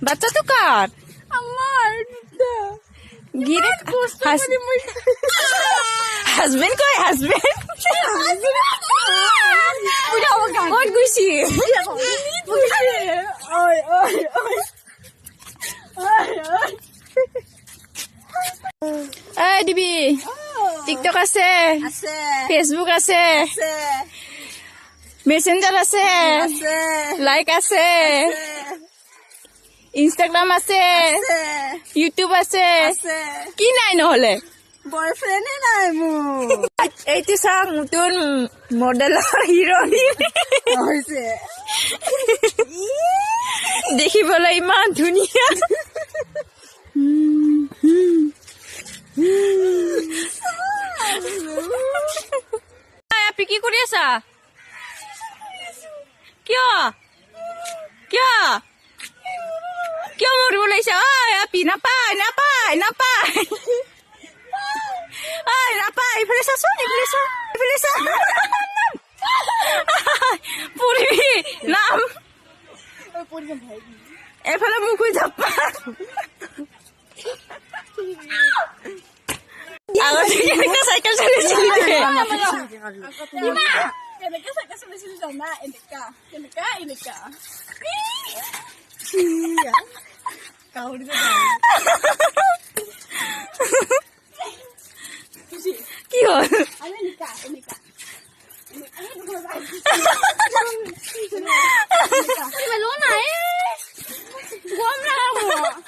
বাচ্চা তো কার আমার গিরে হাজবেন্ড কই হাজবেন্ড বহুত গুছি এই দিবি টিকটক আছে ফেসবুক আছে মেসেঞ্জার আছে লাইক আছে ইনস্টাগ্রাম আছে ইউটিউব আছে কি নাই নহলে বয়ফ্রেন্ডে নাই মোৰ এইটো চাং নতুন মডেলৰ হিৰোইন হৈছে দেখিবলৈ ইমান ধুনীয়া আপি কি কৰি আছা কিয় কিয় কিয় মৰিব লাগিছে ঐ আপি নাপায় নাপায় নাপায় ঐ নাপায় ইফালে চাচোন ইফালে চা ইফালে চা পৰিবি নাম এফালে মোক হৈ যাবা আগতে কেনেকৈ চাইকেল চলিছিলি কেনেকে চাইকেল চলিছিলি জানা এনেকা কেনেকা এনেকা কি হ'ল গম নাপাব